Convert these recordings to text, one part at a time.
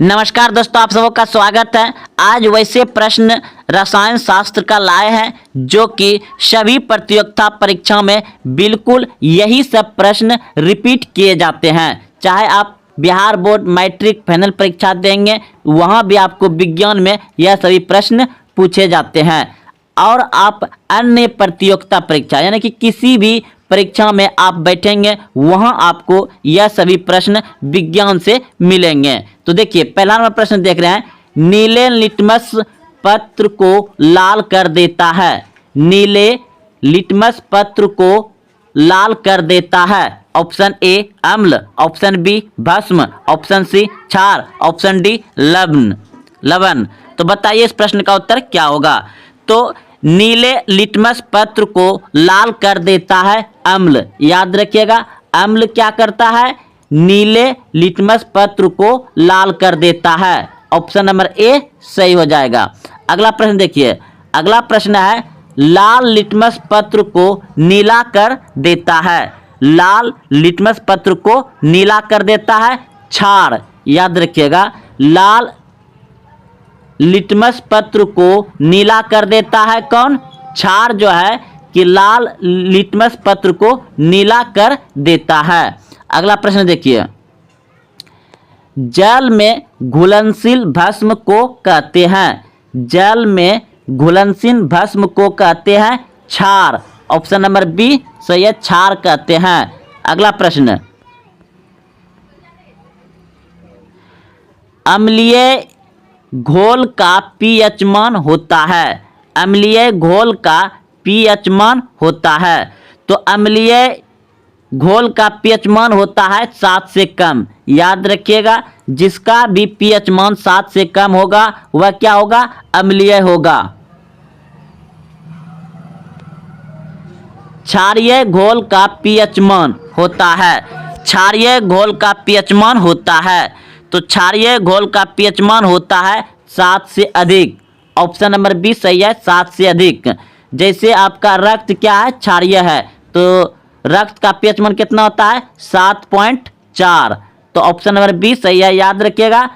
नमस्कार दोस्तों, आप सबका स्वागत है। आज वैसे प्रश्न रसायन शास्त्र का लाए हैं जो कि सभी प्रतियोगिता परीक्षा में बिल्कुल यही सब प्रश्न रिपीट किए जाते हैं। चाहे आप बिहार बोर्ड मैट्रिक फाइनल परीक्षा देंगे, वहाँ भी आपको विज्ञान में यह सभी प्रश्न पूछे जाते हैं। और आप अन्य प्रतियोगिता परीक्षा यानी कि किसी भी परीक्षा में आप बैठेंगे, वहां आपको यह सभी प्रश्न विज्ञान से मिलेंगे। तो देखिए, पहला नंबर प्रश्न देख रहे हैं, नीले लिटमस पत्र को लाल कर देता है। नीले लिटमस पत्र को लाल कर देता है। ऑप्शन ए अम्ल, ऑप्शन बी भस्म, ऑप्शन सी क्षार, ऑप्शन डी लवण। तो बताइए इस प्रश्न का उत्तर क्या होगा। तो नीले लिटमस पत्र को लाल कर देता है अम्ल। याद रखिएगा, अम्ल क्या करता है? नीले लिटमस पत्र को लाल कर देता है। ऑप्शन नंबर ए सही हो जाएगा। अगला प्रश्न देखिए, अगला प्रश्न है, लाल लिटमस पत्र को नीला कर देता है। लाल लिटमस पत्र को नीला कर देता है क्षार। याद रखिएगा, लाल लिटमस पत्र को नीला कर देता है कौन? क्षार जो है कि लाल लिटमस पत्र को नीला कर देता है। अगला प्रश्न देखिए, जल में घुलनशील भस्म को कहते हैं। जल में घुलनशील भस्म को कहते हैं क्षार। ऑप्शन नंबर बी सही है, क्षार कहते हैं। अगला प्रश्न, अम्लीय घोल का पीएच मान होता है। अम्लीय घोल का पीएच मान होता है। तो अम्लीय घोल का पीएच मान होता है 7 से कम। याद रखिएगा, जिसका भी पीएच मान 7 से कम होगा वह क्या होगा? अम्लीय होगा। क्षारीय घोल का पीएच मान होता है। क्षारीय घोल का पीएच मान होता है। तो क्षारीय घोल का पीएच मान होता है 7 से अधिक। ऑप्शन नंबर बी सही है, 7 से अधिक। जैसे आपका रक्त क्या है? क्षारीय है, तो रक्त का पीएच मान कितना होता है? 7.4। तो ऑप्शन नंबर बी सही है। याद रखिएगा,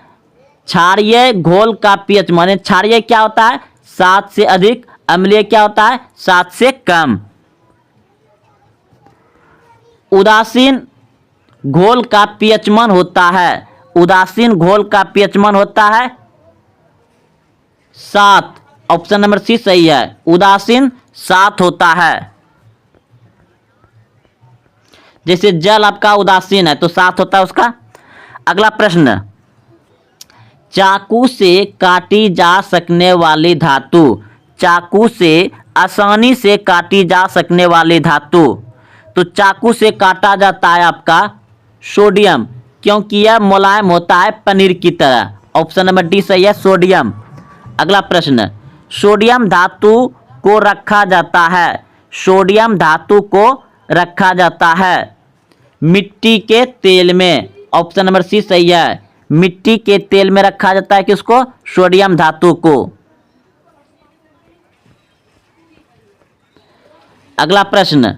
क्षारीय घोल का पीएच मान, क्षारीय क्या होता है? 7 से अधिक। अम्लीय क्या होता है? 7 से कम। उदासीन घोल का पीएच मान होता है। उदासीन घोल का पीएच मान होता है 7। ऑप्शन नंबर सी सही है, उदासीन 7 होता है। जैसे जल आपका उदासीन है तो 7 होता है उसका। अगला प्रश्न, चाकू से काटी जा सकने वाली धातु। चाकू से आसानी से काटी जा सकने वाली धातु। तो चाकू से काटा जाता है आपका सोडियम, क्योंकि यह मुलायम होता है पनीर की तरह। ऑप्शन नंबर डी सही है, सोडियम। अगला प्रश्न, सोडियम धातु को रखा जाता है। सोडियम धातु को रखा जाता है मिट्टी के तेल में। ऑप्शन नंबर सी सही है, मिट्टी के तेल में रखा जाता है किसको? सोडियम धातु को। अगला प्रश्न,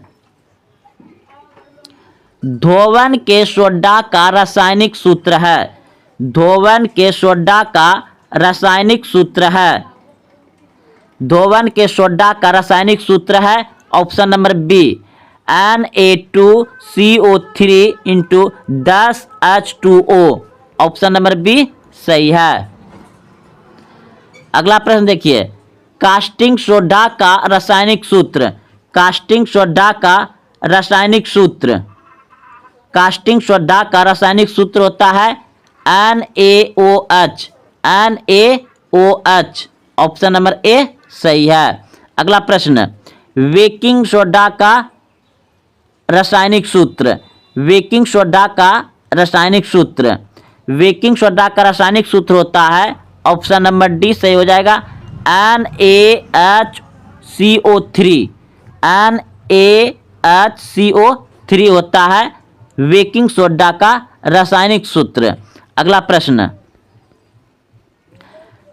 धोवन के सोडा का रासायनिक सूत्र है। धोवन के सोडा का रासायनिक सूत्र है। धोवन के सोडा का रासायनिक सूत्र है option number B, Na2CO3 into 10H2O। Option number B सही है। अगला प्रश्न देखिए, कास्टिंग सोडा का रासायनिक सूत्र। कास्टिंग सोडा का रासायनिक सूत्र। कास्टिंग सोडा का रासायनिक सूत्र होता है NaOH। NaOH। Option number A सही है। अगला प्रश्न, बेकिंग सोडा का रासायनिक सूत्र। बेकिंग सोडा का रासायनिक सूत्र। बेकिंग सोडा का रासायनिक सूत्र होता है ऑप्शन नंबर डी सही हो जाएगा, NaHCO3। NaHCO3 होता है बेकिंग सोडा का रासायनिक सूत्र। अगला प्रश्न,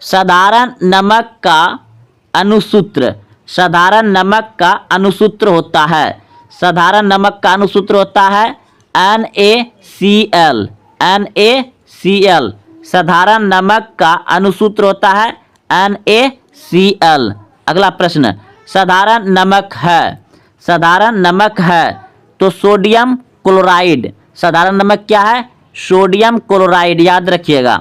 साधारण नमक का अनुसूत्र। साधारण नमक का अनुसूत्र होता है। साधारण नमक का अनुसूत्र होता है NaCl। NaCl साधारण नमक का अनुसूत्र होता है NaCl। अगला प्रश्न, साधारण नमक है तो सोडियम क्लोराइड। साधारण नमक क्या है? सोडियम क्लोराइड, याद रखिएगा,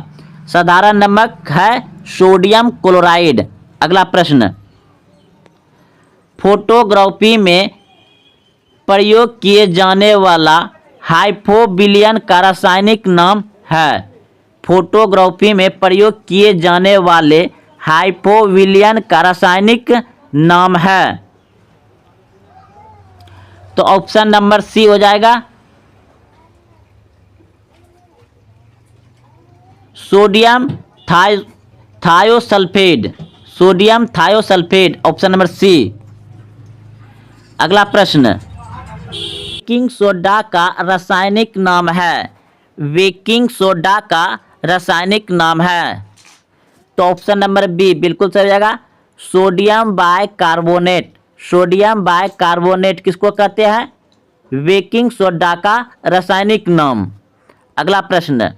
साधारण नमक है सोडियम क्लोराइड। अगला प्रश्न, फोटोग्राफी में प्रयोग किए जाने वाला हाइपोविलियन का रासायनिक नाम है। फोटोग्राफी में प्रयोग किए जाने वाले हाइपोविलियन का रासायनिक नाम है। तो ऑप्शन नंबर सी हो जाएगा, sodium thiosulphate. Sodium thiosulphate, option number C. अगला प्रश्न, बेकिंग सोडा का रासायनिक नाम है। बेकिंग सोडा का रासायनिक नाम है। तो ऑप्शन नंबर बी बिल्कुल सही हो जाएगा, सोडियम बाइकार्बोनेट। सोडियम बाइकार्बोनेट किसको कहते हैं? बेकिंग सोडा का रासायनिक नाम। अगला प्रश्न,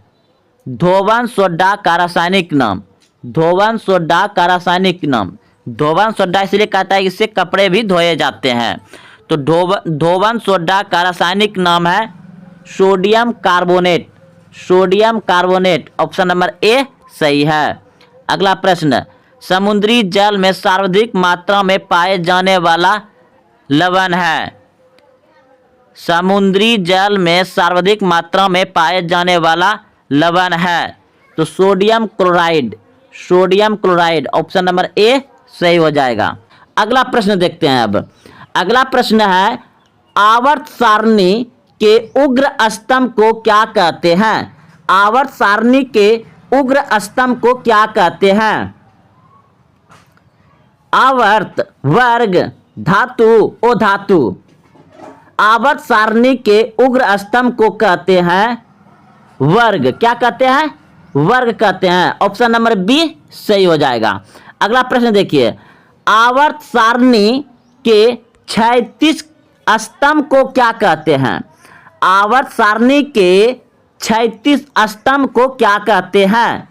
धोवन सोडा का रासायनिक नाम। धोवन सोडा का रासायनिक नाम, धोवन सोडा इसलिए कहता है कि इससे कपड़े भी धोए जाते हैं। तो धोवन सोडा का रासायनिक नाम है sodium carbonate. Sodium carbonate, option number A सही है। अगला प्रश्न, समुद्री जल में सर्वाधिक मात्रा में पाए जाने वाला लवण है। समुद्री जल में सर्वाधिक मात्रा में पाए जाने वाला लवण है तो sodium chloride. Sodium chloride, option number A सही हो जाएगा। अगला प्रश्न देखते हैं। अब अगला प्रश्न है, आवर्त सारणी के उग्र स्तंभ को क्या कहते हैं? आवर्त सारणी के उग्र स्तंभ को क्या कहते हैं? आवर्त, वर्ग, धातु, ओ धातु। आवर्त सारणी के उग्र स्तंभ को कहते हैं वर्ग। क्या कहते हैं? वर्ग कहते हैं। ऑप्शन नंबर बी सही हो जाएगा। अगला प्रश्न देखिए, आवर्त सारणी के क्षैतिज स्तंभ को क्या कहते हैं? आवर्त सारणी के क्षैतिज स्तंभ को क्या कहते हैं?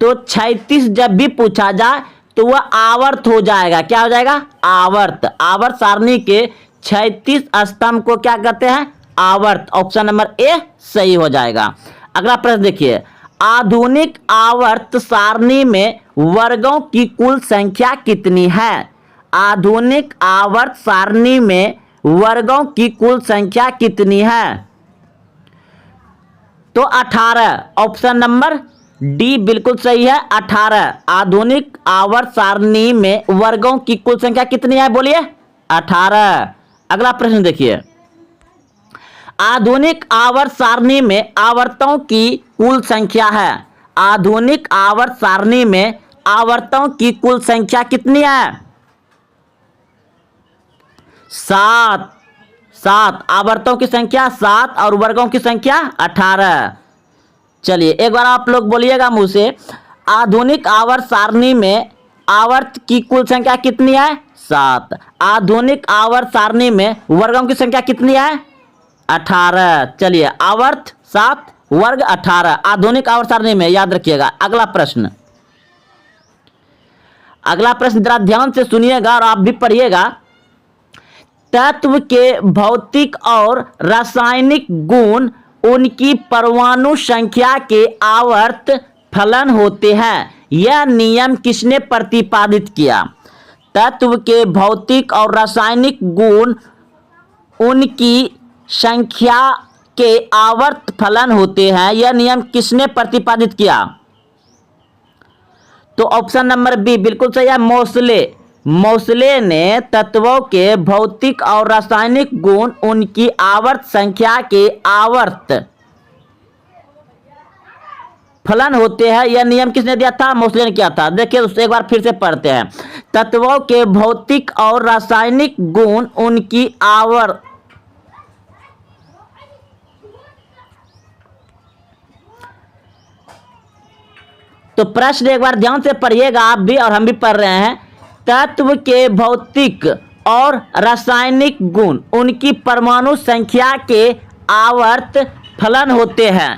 तो क्षैतिज जब भी पूछा जाए तो वह आवर्त हो जाएगा। क्या हो जाएगा? आवर्त। आवर्त सारणी के क्षैतिज स्तंभ को क्या कहते हैं? आवर्त। ऑप्शन नंबर ए सही हो जाएगा। अगला प्रश्न देखिए, आधुनिक आवर्त सारणी में वर्गों की कुल संख्या कितनी है? आधुनिक आवर्त सारणी में वर्गों की कुल संख्या कितनी है? तो 18। ऑप्शन नंबर डी बिल्कुल सही है, 18। आधुनिक आवर्त सारणी में वर्गों की कुल संख्या कितनी है? बोलिए, 18। अगला प्रश्न देखिए, आधुनिक आवर्त सारणी में आवर्तों की कुल संख्या है। आधुनिक आवर्त सारणी में आवर्तों की कुल संख्या कितनी है? 7। 7 आवर्तों की संख्या 7 और वर्गों की संख्या 18। चलिए एक बार आप लोग बोलिएगा मुंह से, आधुनिक आवर्त सारणी में आवर्त की कुल संख्या कितनी है? 7। आधुनिक आवर्त सारणी में वर्गों की संख्या कितनी है? 18। चलिए, आवर्त 7, वर्ग 18, आधुनिक आवर्त सारणी में, याद रखिएगा। अगला प्रश्न, अगला प्रश्न जरा ध्यान से सुनिएगा और आप भी पढ़िएगा। तत्व के भौतिक और रासायनिक गुण उनकी परमाणु संख्या के आवर्त फलन होते हैं। यह नियम किसने प्रतिपादित किया? तत्व के भौतिक और रासायनिक गुण उनकी संख्या के आवर्त फलन होते हैं। यह नियम किसने प्रतिपादित किया? तो ऑप्शन नंबर बी बिल्कुल सही है, मोसले। मोसले ने तत्वों के भौतिक और रासायनिक गुण उनकी आवर्त संख्या के आवर्त फलन होते हैं। यह नियम किसने दिया था? मोसले ने किया था। देखिए उससे एक बार फिर से पढ़ते हैं। तत्वों के भौतिक और रासायनिक गुण उनकी आवर्त तो प्रश्न एक बार ध्यान से पढ़िएगा आप भी और हम भी पढ़ रहे हैं। तत्व के भौतिक और रासायनिक गुण उनकी परमाणु संख्या के आवर्त फलन होते हैं।